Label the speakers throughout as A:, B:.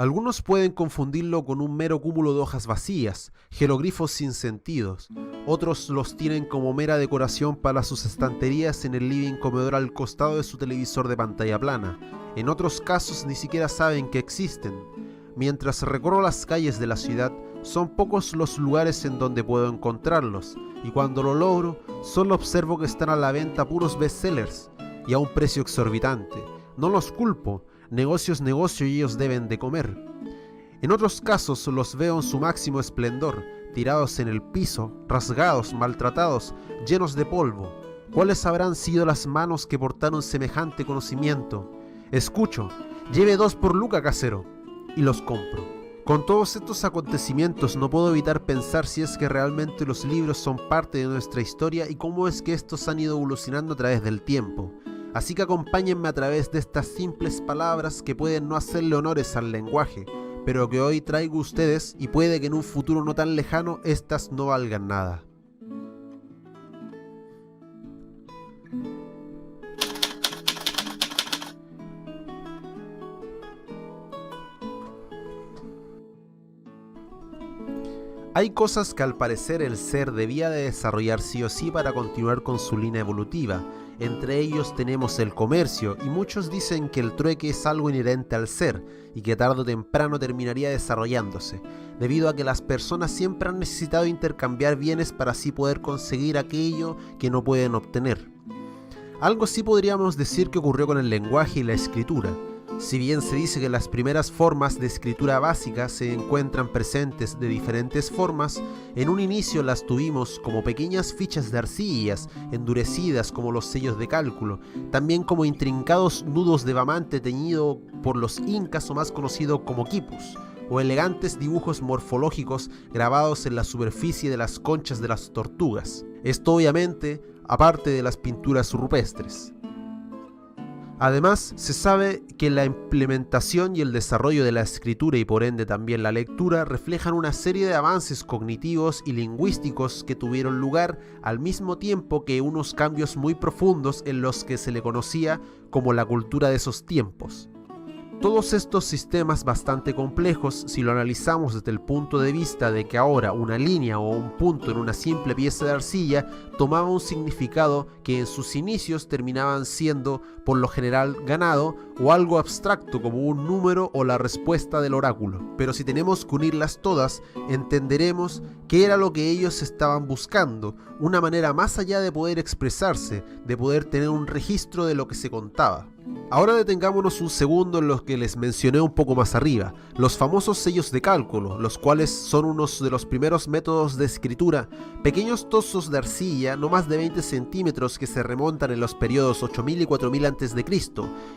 A: Algunos pueden confundirlo con un mero cúmulo de hojas vacías, jeroglifos sin sentidos. Otros los tienen como mera decoración para sus estanterías en el living comedor al costado de su televisor de pantalla plana. En otros casos ni siquiera saben que existen. Mientras recorro las calles de la ciudad, son pocos los lugares en donde puedo encontrarlos, y cuando lo logro, solo observo que están a la venta puros bestsellers, y a un precio exorbitante. No los culpo, negocio es negocio y ellos deben de comer. En otros casos los veo en su máximo esplendor, tirados en el piso, rasgados, maltratados, llenos de polvo. ¿Cuáles habrán sido las manos que portaron semejante conocimiento? Escucho, lleve 2 por luca, casero, y los compro. Con todos estos acontecimientos no puedo evitar pensar si es que realmente los libros son parte de nuestra historia y cómo es que estos han ido evolucionando a través del tiempo. Así que acompáñenme a través de estas simples palabras que pueden no hacerle honores al lenguaje, pero que hoy traigo a ustedes y puede que en un futuro no tan lejano estas no valgan nada. Hay cosas que al parecer el ser debía de desarrollar sí o sí para continuar con su línea evolutiva. Entre ellos tenemos el comercio, y muchos dicen que el trueque es algo inherente al ser, y que tarde o temprano terminaría desarrollándose, debido a que las personas siempre han necesitado intercambiar bienes para así poder conseguir aquello que no pueden obtener. Algo así podríamos decir que ocurrió con el lenguaje y la escritura. Si bien se dice que las primeras formas de escritura básica se encuentran presentes de diferentes formas, en un inicio las tuvimos como pequeñas fichas de arcillas, endurecidas como los sellos de cálculo, también como intrincados nudos de diamante teñido por los incas o más conocido como quipus, o elegantes dibujos morfológicos grabados en la superficie de las conchas de las tortugas. Esto obviamente aparte de las pinturas rupestres. Además, se sabe que la implementación y el desarrollo de la escritura y por ende también la lectura reflejan una serie de avances cognitivos y lingüísticos que tuvieron lugar al mismo tiempo que unos cambios muy profundos en los que se le conocía como la cultura de esos tiempos. Todos estos sistemas bastante complejos, si lo analizamos desde el punto de vista de que ahora una línea o un punto en una simple pieza de arcilla tomaba un significado que en sus inicios terminaban siendo por lo general ganado o algo abstracto como un número o la respuesta del oráculo. Pero si tenemos que unirlas todas, entenderemos qué era lo que ellos estaban buscando, una manera más allá de poder expresarse, de poder tener un registro de lo que se contaba. Ahora detengámonos un segundo en los que les mencioné un poco más arriba, los famosos sellos de cálculo, los cuales son unos de los primeros métodos de escritura, pequeños tozos de arcilla no más de 20 centímetros que se remontan en los periodos 8000 y 4000 a.C.,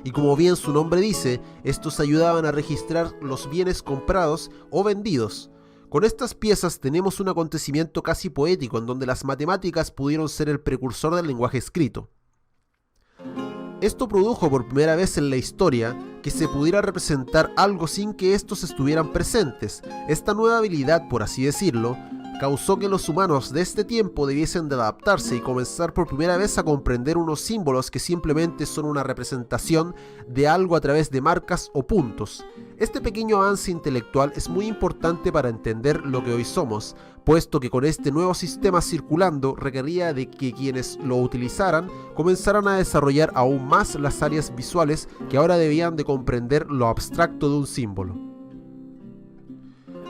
A: y como bien su nombre dice, estos ayudaban a registrar los bienes comprados o vendidos. Con estas piezas tenemos un acontecimiento casi poético en donde las matemáticas pudieron ser el precursor del lenguaje escrito. Esto produjo por primera vez en la historia que se pudiera representar algo sin que estos estuvieran presentes. Esta nueva habilidad, por así decirlo, causó que los humanos de este tiempo debiesen de adaptarse y comenzar por primera vez a comprender unos símbolos que simplemente son una representación de algo a través de marcas o puntos. Este pequeño avance intelectual es muy importante para entender lo que hoy somos, puesto que con este nuevo sistema circulando requería de que quienes lo utilizaran comenzaran a desarrollar aún más las áreas visuales que ahora debían de comprender lo abstracto de un símbolo.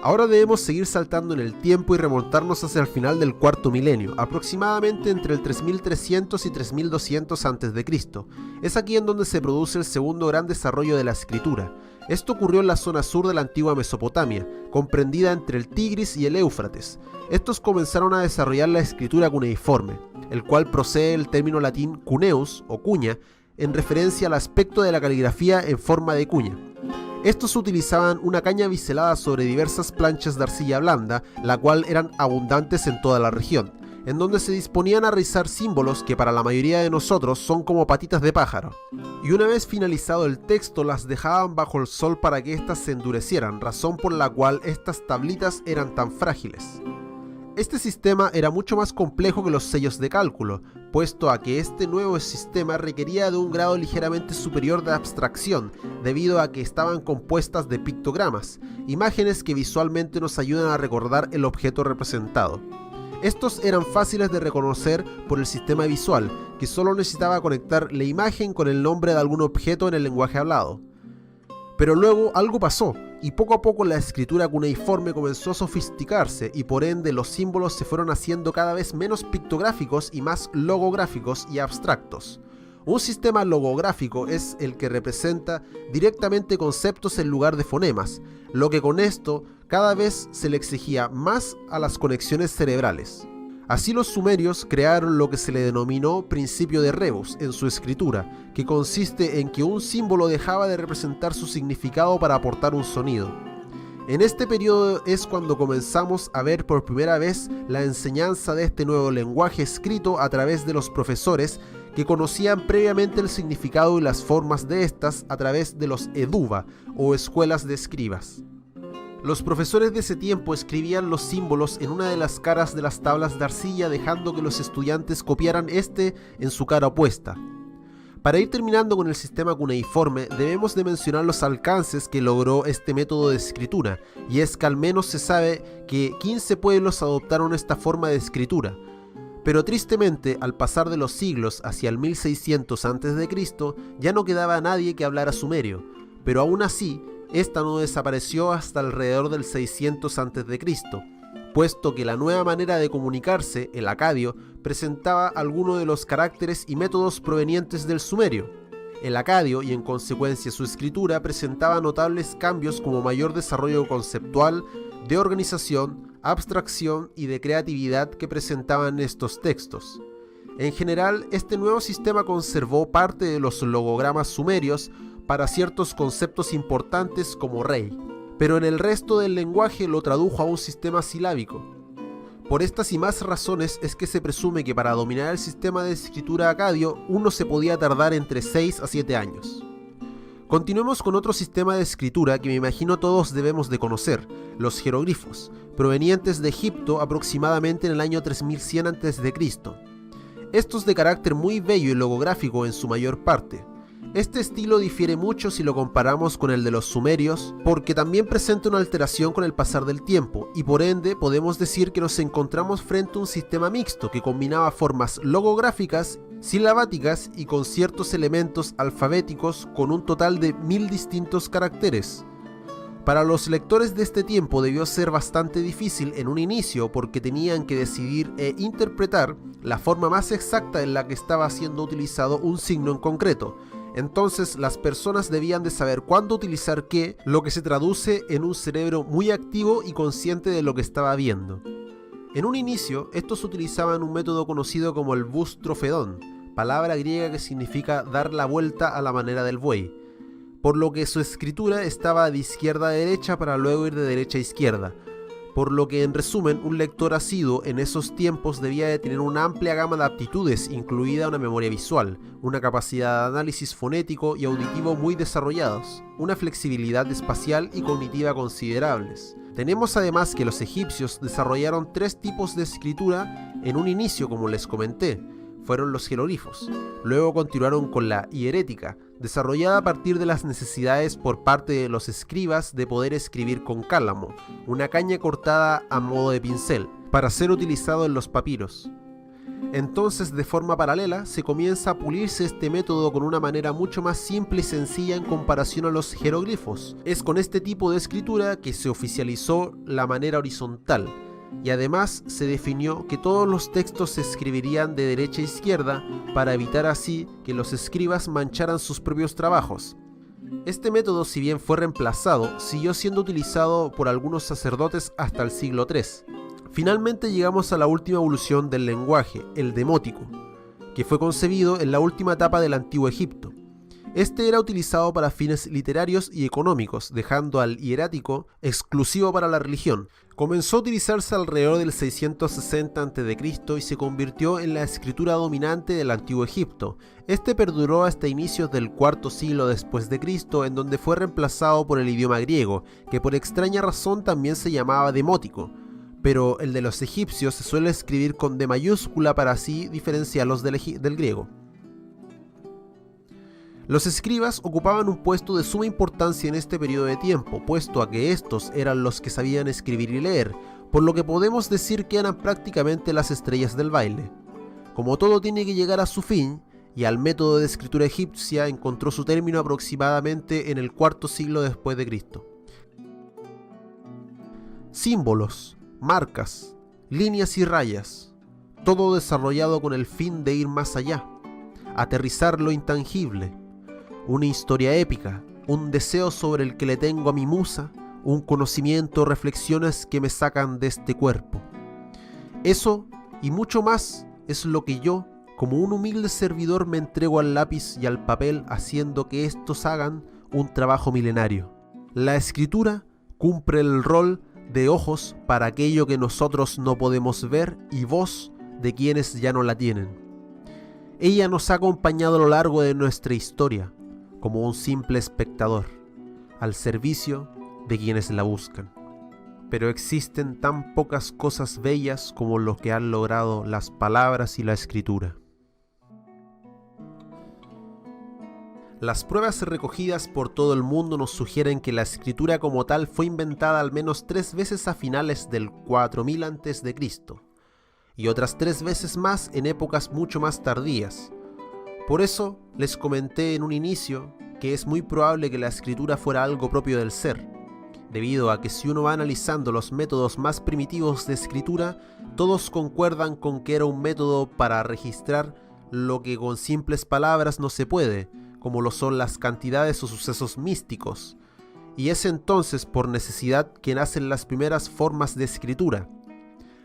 A: Ahora debemos seguir saltando en el tiempo y remontarnos hacia el final del cuarto milenio, aproximadamente entre el 3300 y 3200 a.C. Es aquí en donde se produce el segundo gran desarrollo de la escritura. Esto ocurrió en la zona sur de la antigua Mesopotamia, comprendida entre el Tigris y el Éufrates. Estos comenzaron a desarrollar la escritura cuneiforme, el cual procede del término latín cuneus o cuña, en referencia al aspecto de la caligrafía en forma de cuña. Estos utilizaban una caña biselada sobre diversas planchas de arcilla blanda, la cual eran abundantes en toda la región, en donde se disponían a rizar símbolos que para la mayoría de nosotros son como patitas de pájaro. Y una vez finalizado el texto las dejaban bajo el sol para que éstas se endurecieran, razón por la cual estas tablitas eran tan frágiles. Este sistema era mucho más complejo que los sellos de cálculo, puesto a que este nuevo sistema requería de un grado ligeramente superior de abstracción, debido a que estaban compuestas de pictogramas, imágenes que visualmente nos ayudan a recordar el objeto representado. Estos eran fáciles de reconocer por el sistema visual, que solo necesitaba conectar la imagen con el nombre de algún objeto en el lenguaje hablado. Pero luego algo pasó, y poco a poco la escritura cuneiforme comenzó a sofisticarse, y por ende los símbolos se fueron haciendo cada vez menos pictográficos y más logográficos y abstractos. Un sistema logográfico es el que representa directamente conceptos en lugar de fonemas, lo que con esto cada vez se le exigía más a las conexiones cerebrales. Así los sumerios crearon lo que se le denominó principio de rebus en su escritura, que consiste en que un símbolo dejaba de representar su significado para aportar un sonido. En este periodo es cuando comenzamos a ver por primera vez la enseñanza de este nuevo lenguaje escrito a través de los profesores que conocían previamente el significado y las formas de estas a través de los eduba o escuelas de escribas. Los profesores de ese tiempo escribían los símbolos en una de las caras de las tablas de arcilla, dejando que los estudiantes copiaran este en su cara opuesta. Para ir terminando con el sistema cuneiforme, debemos de mencionar los alcances que logró este método de escritura, y es que al menos se sabe que 15 pueblos adoptaron esta forma de escritura. Pero tristemente, al pasar de los siglos hacia el 1600 a.C., ya no quedaba nadie que hablara sumerio, pero aún así, esta no desapareció hasta alrededor del 600 a.C., puesto que la nueva manera de comunicarse, el acadio, presentaba algunos de los caracteres y métodos provenientes del sumerio. El acadio, y en consecuencia su escritura, presentaba notables cambios como mayor desarrollo conceptual, de organización, abstracción y de creatividad que presentaban estos textos. En general, este nuevo sistema conservó parte de los logogramas sumerios para ciertos conceptos importantes como rey, pero en el resto del lenguaje lo tradujo a un sistema silábico. Por estas y más razones es que se presume que para dominar el sistema de escritura acadio uno se podía tardar entre 6 a 7 años. Continuemos con otro sistema de escritura que me imagino todos debemos de conocer, los jeroglifos, provenientes de Egipto aproximadamente en el año 3100 a.C. Estos de carácter muy bello y logográfico en su mayor parte. Este estilo difiere mucho si lo comparamos con el de los sumerios, porque también presenta una alteración con el pasar del tiempo, y por ende podemos decir que nos encontramos frente a un sistema mixto que combinaba formas logográficas, silabáticas y con ciertos elementos alfabéticos con un total de 1000 distintos caracteres. Para los lectores de este tiempo debió ser bastante difícil en un inicio porque tenían que decidir e interpretar la forma más exacta en la que estaba siendo utilizado un signo en concreto. Entonces las personas debían de saber cuándo utilizar qué, lo que se traduce en un cerebro muy activo y consciente de lo que estaba viendo. En un inicio, estos utilizaban un método conocido como el bustrofedón, palabra griega que significa dar la vuelta a la manera del buey, por lo que su escritura estaba de izquierda a derecha para luego ir de derecha a izquierda, por lo que en resumen un lector asiduo en esos tiempos debía de tener una amplia gama de aptitudes, incluida una memoria visual, una capacidad de análisis fonético y auditivo muy desarrollados, una flexibilidad espacial y cognitiva considerables. Tenemos además que los egipcios desarrollaron 3 tipos de escritura en un inicio, como les comenté, fueron los jeroglifos. Luego continuaron con la hierética, desarrollada a partir de las necesidades por parte de los escribas de poder escribir con cálamo, una caña cortada a modo de pincel, para ser utilizado en los papiros. Entonces, de forma paralela, se comienza a pulirse este método con una manera mucho más simple y sencilla en comparación a los jeroglifos. Es con este tipo de escritura que se oficializó la manera horizontal, y además se definió que todos los textos se escribirían de derecha a izquierda para evitar así que los escribas mancharan sus propios trabajos. Este método, si bien fue reemplazado, siguió siendo utilizado por algunos sacerdotes hasta el siglo III. Finalmente llegamos a la última evolución del lenguaje, el demótico, que fue concebido en la última etapa del Antiguo Egipto. Este era utilizado para fines literarios y económicos, dejando al hierático exclusivo para la religión. Comenzó a utilizarse alrededor del 660 a.C. y se convirtió en la escritura dominante del Antiguo Egipto. Este perduró hasta inicios del IV siglo después de Cristo, en donde fue reemplazado por el idioma griego, que por extraña razón también se llamaba demótico. pero el de los egipcios se suele escribir con D mayúscula para así diferenciarlos del griego. Los escribas ocupaban un puesto de suma importancia en este periodo de tiempo, puesto a que estos eran los que sabían escribir y leer, por lo que podemos decir que eran prácticamente las estrellas del baile. Como todo tiene que llegar a su fin, y al método de escritura egipcia encontró su término aproximadamente en el IV siglo después de Cristo. Símbolos, marcas, líneas y rayas, todo desarrollado con el fin de ir más allá, aterrizar lo intangible, una historia épica, un deseo sobre el que le tengo a mi musa, un conocimiento o reflexiones que me sacan de este cuerpo. Eso y mucho más es lo que yo, como un humilde servidor, me entrego al lápiz y al papel, haciendo que estos hagan un trabajo milenario. La escritura cumple el rol de ojos para aquello que nosotros no podemos ver y voz de quienes ya no la tienen. Ella nos ha acompañado a lo largo de nuestra historia, como un simple espectador, al servicio de quienes la buscan. Pero existen tan pocas cosas bellas como lo que han logrado las palabras y la escritura. Las pruebas recogidas por todo el mundo nos sugieren que la escritura como tal fue inventada al menos 3 veces a finales del 4000 a.C. y otras 3 veces más en épocas mucho más tardías. Por eso les comenté en un inicio que es muy probable que la escritura fuera algo propio del ser, debido a que si uno va analizando los métodos más primitivos de escritura, todos concuerdan con que era un método para registrar lo que con simples palabras no se puede, como lo son las cantidades o sucesos místicos, y es entonces por necesidad que nacen las primeras formas de escritura.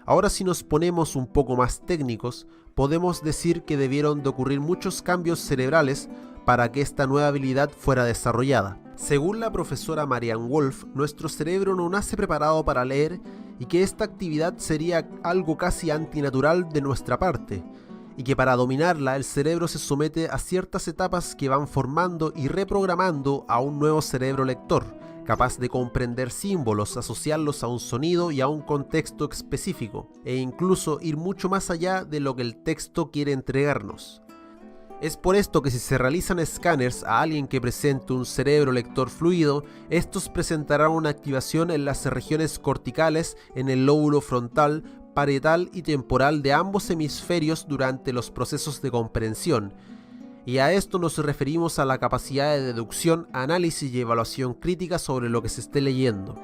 A: Ahora, si nos ponemos un poco más técnicos, podemos decir que debieron de ocurrir muchos cambios cerebrales para que esta nueva habilidad fuera desarrollada. Según la profesora Marianne Wolf, nuestro cerebro no nace preparado para leer y que esta actividad sería algo casi antinatural de nuestra parte, y que para dominarla el cerebro se somete a ciertas etapas que van formando y reprogramando a un nuevo cerebro lector, capaz de comprender símbolos, asociarlos a un sonido y a un contexto específico, e incluso ir mucho más allá de lo que el texto quiere entregarnos. Es por esto que si se realizan escáneres a alguien que presente un cerebro lector fluido, estos presentarán una activación en las regiones corticales, en el lóbulo frontal, parietal y temporal de ambos hemisferios durante los procesos de comprensión. Y a esto nos referimos a la capacidad de deducción, análisis y evaluación crítica sobre lo que se esté leyendo.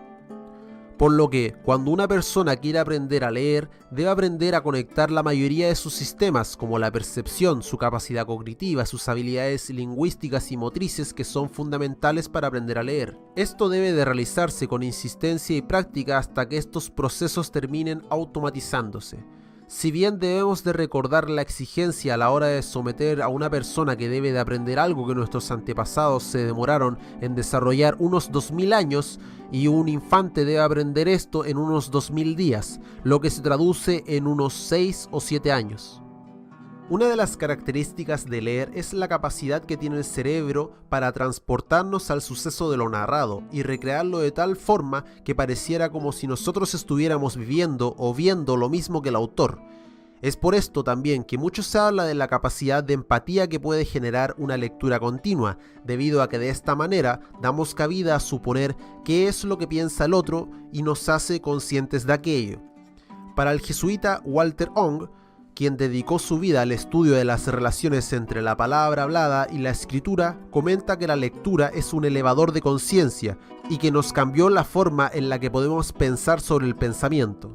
A: Por lo que, cuando una persona quiere aprender a leer, debe aprender a conectar la mayoría de sus sistemas, como la percepción, su capacidad cognitiva, sus habilidades lingüísticas y motrices que son fundamentales para aprender a leer. Esto debe de realizarse con insistencia y práctica hasta que estos procesos terminen automatizándose. Si bien debemos de recordar la exigencia a la hora de someter a una persona que debe de aprender algo que nuestros antepasados se demoraron en desarrollar unos 2000 años, y un infante debe aprender esto en unos 2000 días, lo que se traduce en unos 6 o 7 años. Una de las características de leer es la capacidad que tiene el cerebro para transportarnos al suceso de lo narrado y recrearlo de tal forma que pareciera como si nosotros estuviéramos viviendo o viendo lo mismo que el autor. Es por esto también que mucho se habla de la capacidad de empatía que puede generar una lectura continua, debido a que de esta manera damos cabida a suponer qué es lo que piensa el otro y nos hace conscientes de aquello. Para el jesuita Walter Ong, quien dedicó su vida al estudio de las relaciones entre la palabra hablada y la escritura, comenta que la lectura es un elevador de conciencia y que nos cambió la forma en la que podemos pensar sobre el pensamiento.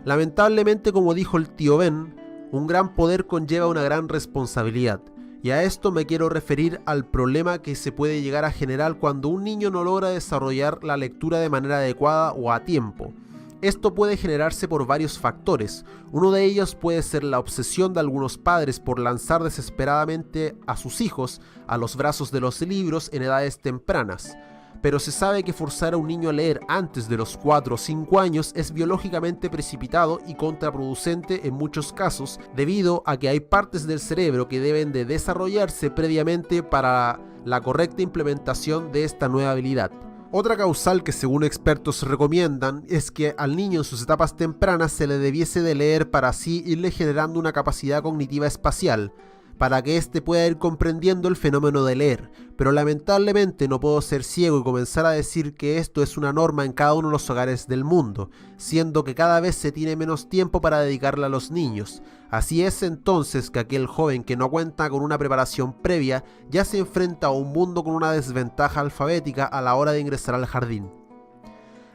A: Lamentablemente, como dijo el tío Ben, un gran poder conlleva una gran responsabilidad, y a esto me quiero referir al problema que se puede llegar a generar cuando un niño no logra desarrollar la lectura de manera adecuada o a tiempo. Esto puede generarse por varios factores. Uno de ellos puede ser la obsesión de algunos padres por lanzar desesperadamente a sus hijos a los brazos de los libros en edades tempranas. Pero se sabe que forzar a un niño a leer antes de los 4 o 5 años es biológicamente precipitado y contraproducente en muchos casos, debido a que hay partes del cerebro que deben de desarrollarse previamente para la correcta implementación de esta nueva habilidad. Otra causal que según expertos recomiendan es que al niño en sus etapas tempranas se le debiese de leer para así irle generando una capacidad cognitiva espacial, para que éste pueda ir comprendiendo el fenómeno de leer, pero lamentablemente no puedo ser ciego y comenzar a decir que esto es una norma en cada uno de los hogares del mundo, siendo que cada vez se tiene menos tiempo para dedicarle a los niños. Así es entonces que aquel joven que no cuenta con una preparación previa ya se enfrenta a un mundo con una desventaja alfabética a la hora de ingresar al jardín.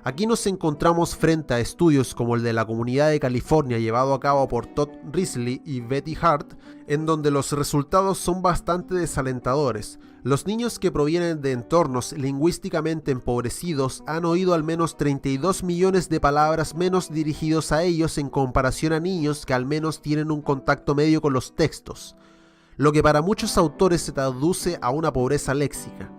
A: Aquí nos encontramos frente a estudios como el de la Comunidad de California llevado a cabo por Todd Risley y Betty Hart, en donde los resultados son bastante desalentadores. Los niños que provienen de entornos lingüísticamente empobrecidos han oído al menos 32 millones de palabras menos dirigidos a ellos en comparación a niños que al menos tienen un contacto medio con los textos, lo que para muchos autores se traduce a una pobreza léxica.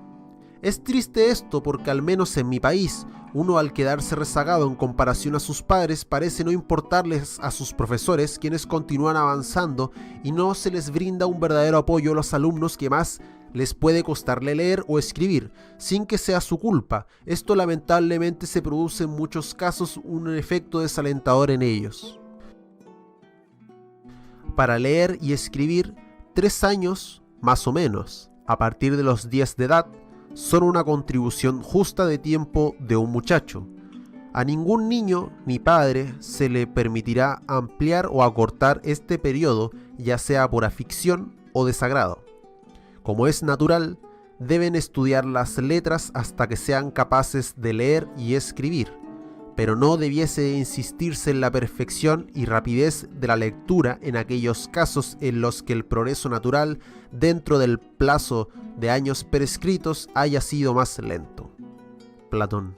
A: Es triste esto porque al menos en mi país, uno al quedarse rezagado en comparación a sus padres parece no importarles a sus profesores, quienes continúan avanzando y no se les brinda un verdadero apoyo a los alumnos que más les puede costarle leer o escribir, sin que sea su culpa. Esto lamentablemente se produce en muchos casos un efecto desalentador en ellos. Para leer y escribir, 3 años más o menos, a partir de los 10 de edad, son una contribución justa de tiempo de un muchacho. A ningún niño ni padre se le permitirá ampliar o acortar este periodo, ya sea por afición o desagrado. Como es natural, deben estudiar las letras hasta que sean capaces de leer y escribir, pero no debiese insistirse en la perfección y rapidez de la lectura en aquellos casos en los que el progreso natural dentro del plazo de años prescritos haya sido más lento. Platón.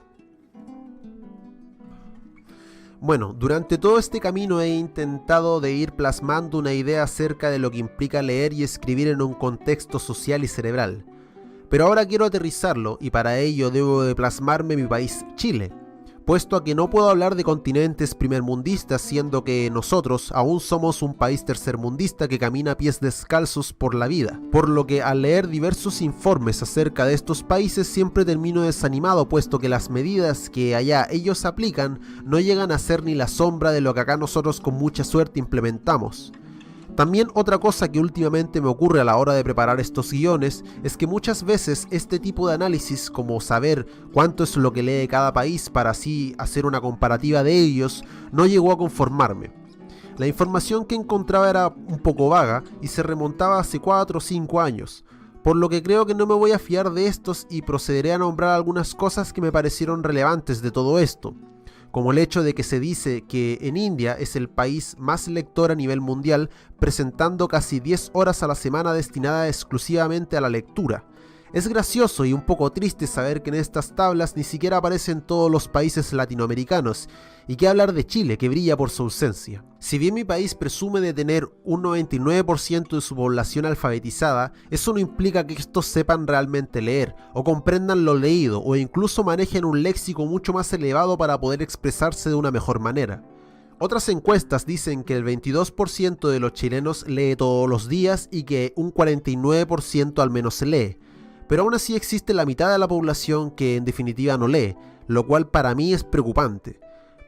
A: Bueno, durante todo este camino he intentado de ir plasmando una idea acerca de lo que implica leer y escribir en un contexto social y cerebral. Pero ahora quiero aterrizarlo y para ello debo de plasmarme mi país, Chile, puesto a que no puedo hablar de continentes primermundistas, siendo que nosotros aún somos un país tercermundista que camina a pies descalzos por la vida, por lo que al leer diversos informes acerca de estos países siempre termino desanimado, puesto que las medidas que allá ellos aplican no llegan a ser ni la sombra de lo que acá nosotros con mucha suerte implementamos. También otra cosa que últimamente me ocurre a la hora de preparar estos guiones es que muchas veces este tipo de análisis, como saber cuánto es lo que lee cada país para así hacer una comparativa de ellos, no llegó a conformarme. La información que encontraba era un poco vaga y se remontaba hace 4 o 5 años, por lo que creo que no me voy a fiar de estos y procederé a nombrar algunas cosas que me parecieron relevantes de todo esto, como el hecho de que se dice que en India es el país más lector a nivel mundial, presentando casi 10 horas a la semana destinada exclusivamente a la lectura. Es gracioso y un poco triste saber que en estas tablas ni siquiera aparecen todos los países latinoamericanos, y qué hablar de Chile, que brilla por su ausencia. Si bien mi país presume de tener un 99% de su población alfabetizada, eso no implica que estos sepan realmente leer, o comprendan lo leído, o incluso manejen un léxico mucho más elevado para poder expresarse de una mejor manera. Otras encuestas dicen que el 22% de los chilenos lee todos los días y que un 49% al menos se lee. Pero aún así existe la mitad de la población que en definitiva no lee, lo cual para mí es preocupante.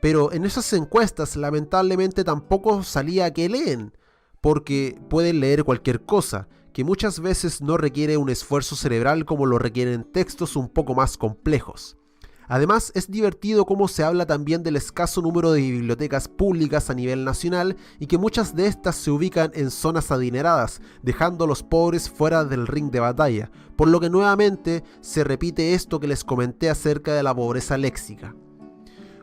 A: Pero en esas encuestas lamentablemente tampoco salía que leen, porque pueden leer cualquier cosa, que muchas veces no requiere un esfuerzo cerebral como lo requieren textos un poco más complejos. Además, es divertido cómo se habla también del escaso número de bibliotecas públicas a nivel nacional y que muchas de estas se ubican en zonas adineradas, dejando a los pobres fuera del ring de batalla, por lo que nuevamente se repite esto que les comenté acerca de la pobreza léxica.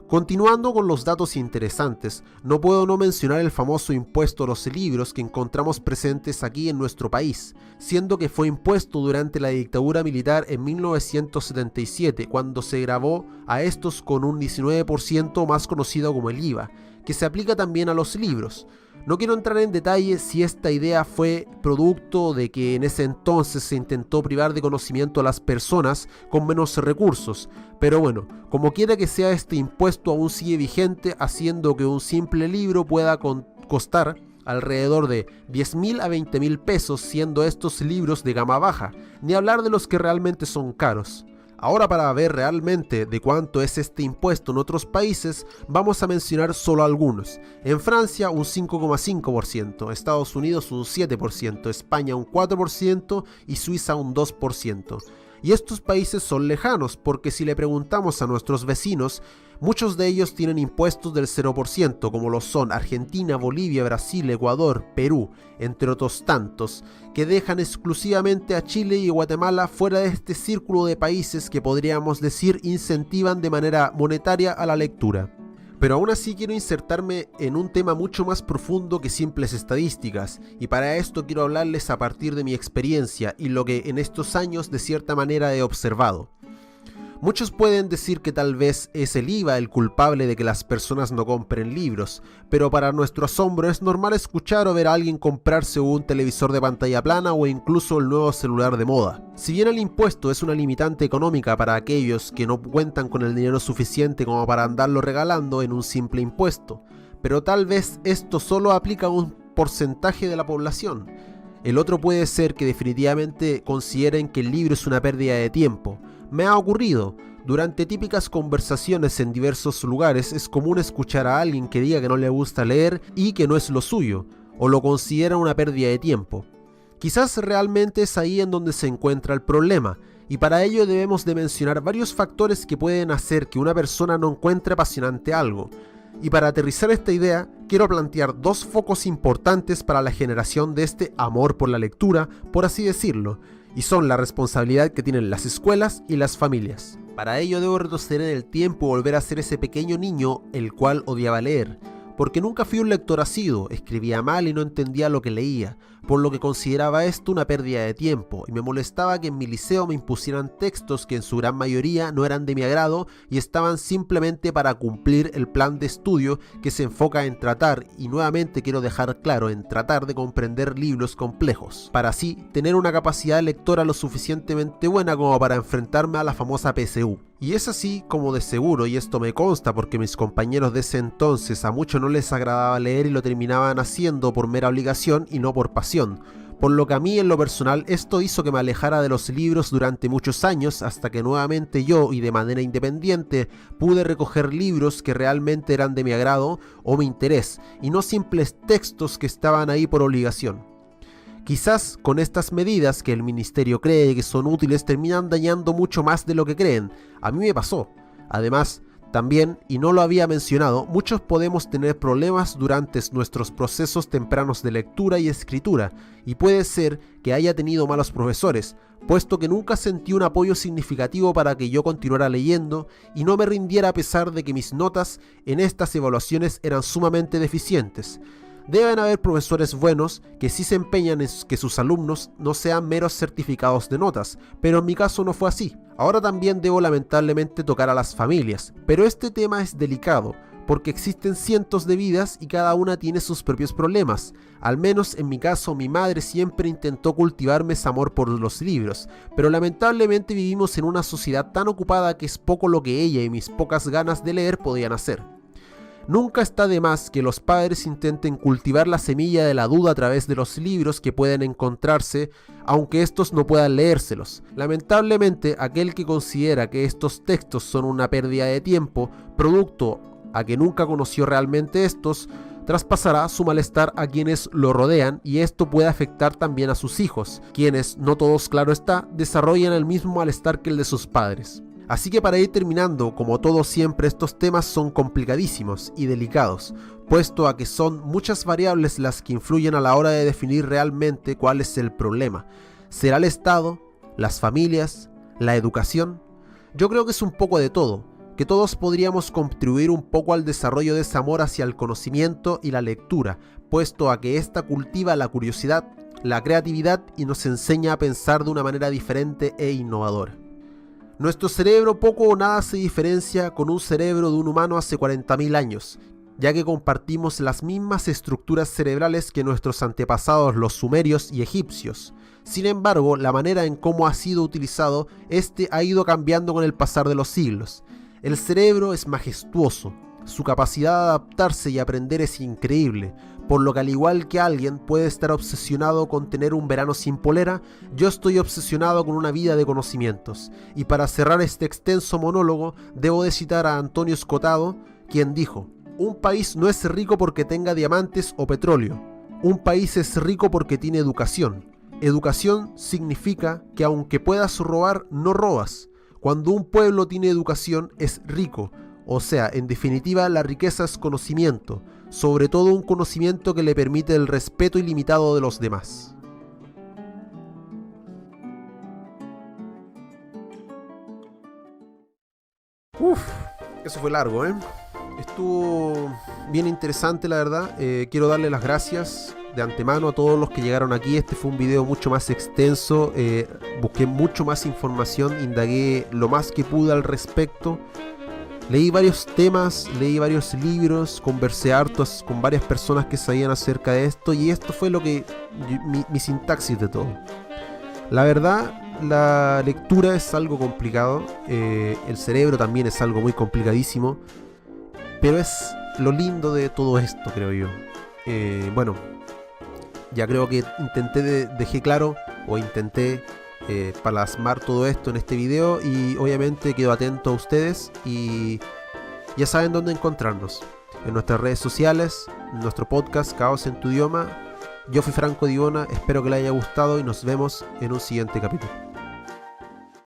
A: Continuando con los datos interesantes, no puedo no mencionar el famoso impuesto a los libros que encontramos presentes aquí en nuestro país, siendo que fue impuesto durante la dictadura militar en 1977, cuando se gravó a estos con un 19% más conocido como el IVA, que se aplica también a los libros. No quiero entrar en detalle si esta idea fue producto de que en ese entonces se intentó privar de conocimiento a las personas con menos recursos, pero bueno, como quiera que sea, este impuesto aún sigue vigente, haciendo que un simple libro pueda costar alrededor de 10.000 a 20.000 pesos, siendo estos libros de gama baja, ni hablar de los que realmente son caros. Ahora, para ver realmente de cuánto es este impuesto en otros países, vamos a mencionar solo algunos. En Francia un 5,5%, Estados Unidos un 7%, España un 4% y Suiza un 2%. Y estos países son lejanos porque si le preguntamos a nuestros vecinos, muchos de ellos tienen impuestos del 0%, como lo son Argentina, Bolivia, Brasil, Ecuador, Perú, entre otros tantos, que dejan exclusivamente a Chile y Guatemala fuera de este círculo de países que podríamos decir incentivan de manera monetaria a la lectura. Pero aún así quiero insertarme en un tema mucho más profundo que simples estadísticas, y para esto quiero hablarles a partir de mi experiencia y lo que en estos años de cierta manera he observado. Muchos pueden decir que tal vez es el IVA el culpable de que las personas no compren libros, pero para nuestro asombro es normal escuchar o ver a alguien comprarse un televisor de pantalla plana o incluso el nuevo celular de moda. Si bien el impuesto es una limitante económica para aquellos que no cuentan con el dinero suficiente como para andarlo regalando en un simple impuesto, pero tal vez esto solo aplica a un porcentaje de la población. El otro puede ser que definitivamente consideren que el libro es una pérdida de tiempo. Me ha ocurrido, durante típicas conversaciones en diversos lugares es común escuchar a alguien que diga que no le gusta leer y que no es lo suyo, o lo considera una pérdida de tiempo. Quizás realmente es ahí en donde se encuentra el problema, y para ello debemos de mencionar varios factores que pueden hacer que una persona no encuentre apasionante algo. Y para aterrizar esta idea, quiero plantear dos focos importantes para la generación de este amor por la lectura, por así decirlo, y son la responsabilidad que tienen las escuelas y las familias. Para ello debo retroceder en el tiempo y volver a ser ese pequeño niño el cual odiaba leer, porque nunca fui un lector asiduo, escribía mal y no entendía lo que leía, por lo que consideraba esto una pérdida de tiempo, y me molestaba que en mi liceo me impusieran textos que en su gran mayoría no eran de mi agrado y estaban simplemente para cumplir el plan de estudio que se enfoca en tratar, y nuevamente quiero dejar claro, en tratar de comprender libros complejos, para así tener una capacidad lectora lo suficientemente buena como para enfrentarme a la famosa PSU. Y es así como de seguro, y esto me consta porque mis compañeros de ese entonces a muchos no les agradaba leer y lo terminaban haciendo por mera obligación y no por pasión, por lo que a mí en lo personal esto hizo que me alejara de los libros durante muchos años hasta que nuevamente yo y de manera independiente pude recoger libros que realmente eran de mi agrado o mi interés y no simples textos que estaban ahí por obligación. Quizás con estas medidas que el ministerio cree que son útiles terminan dañando mucho más de lo que creen. A mí me pasó. Además, también, y no lo había mencionado, muchos podemos tener problemas durante nuestros procesos tempranos de lectura y escritura, y puede ser que haya tenido malos profesores, puesto que nunca sentí un apoyo significativo para que yo continuara leyendo y no me rindiera a pesar de que mis notas en estas evaluaciones eran sumamente deficientes. Deben haber profesores buenos que sí se empeñan en que sus alumnos no sean meros certificados de notas, pero en mi caso no fue así. Ahora también debo lamentablemente tocar a las familias, pero este tema es delicado, porque existen cientos de vidas y cada una tiene sus propios problemas. Al menos en mi caso, mi madre siempre intentó cultivarme ese amor por los libros, pero lamentablemente vivimos en una sociedad tan ocupada que es poco lo que ella y mis pocas ganas de leer podían hacer. Nunca está de más que los padres intenten cultivar la semilla de la duda a través de los libros que pueden encontrarse, aunque estos no puedan leérselos. Lamentablemente, aquel que considera que estos textos son una pérdida de tiempo, producto a que nunca conoció realmente estos, traspasará su malestar a quienes lo rodean y esto puede afectar también a sus hijos, quienes, no todos claro está, desarrollan el mismo malestar que el de sus padres. Así que para ir terminando, como todo siempre, estos temas son complicadísimos y delicados, puesto a que son muchas variables las que influyen a la hora de definir realmente cuál es el problema. ¿Será el Estado? ¿Las familias? ¿La educación? Yo creo que es un poco de todo, que todos podríamos contribuir un poco al desarrollo de ese amor hacia el conocimiento y la lectura, puesto a que ésta cultiva la curiosidad, la creatividad y nos enseña a pensar de una manera diferente e innovadora. Nuestro cerebro poco o nada se diferencia con un cerebro de un humano hace 40.000 años, ya que compartimos las mismas estructuras cerebrales que nuestros antepasados los sumerios y egipcios. Sin embargo, la manera en cómo ha sido utilizado, ha ido cambiando con el pasar de los siglos. El cerebro es majestuoso, su capacidad de adaptarse y aprender es increíble, Por lo que al igual que alguien puede estar obsesionado con tener un verano sin polera, yo estoy obsesionado con una vida de conocimientos. Y para cerrar este extenso monólogo, debo de citar a Antonio Escotado, quien dijo: un país no es rico porque tenga diamantes o petróleo. Un país es rico porque tiene educación. Educación significa que aunque puedas robar, no robas. Cuando un pueblo tiene educación, es rico. O sea, en definitiva, la riqueza es conocimiento, sobre todo un conocimiento que le permite el respeto ilimitado de los demás. Eso fue largo, ¿eh? Estuvo bien interesante, la verdad. Quiero darle las gracias de antemano a todos los que llegaron aquí. Este fue un video mucho más extenso. Busqué mucho más información, indagué lo más que pude al respecto. Leí varios temas, leí varios libros, conversé harto con varias personas que sabían acerca de esto, y esto fue lo que mi sintaxis de todo. La verdad, la lectura es algo complicado, el cerebro también es algo muy complicadísimo, pero es lo lindo de todo esto, creo yo. Bueno, ya creo que dejé claro, o intenté plasmar todo esto en este video, y obviamente quedo atento a ustedes y ya saben dónde encontrarnos: en nuestras redes sociales, en nuestro podcast Caos en tu idioma. Yo fui Franco Divona, espero que les haya gustado y nos vemos en un siguiente capítulo.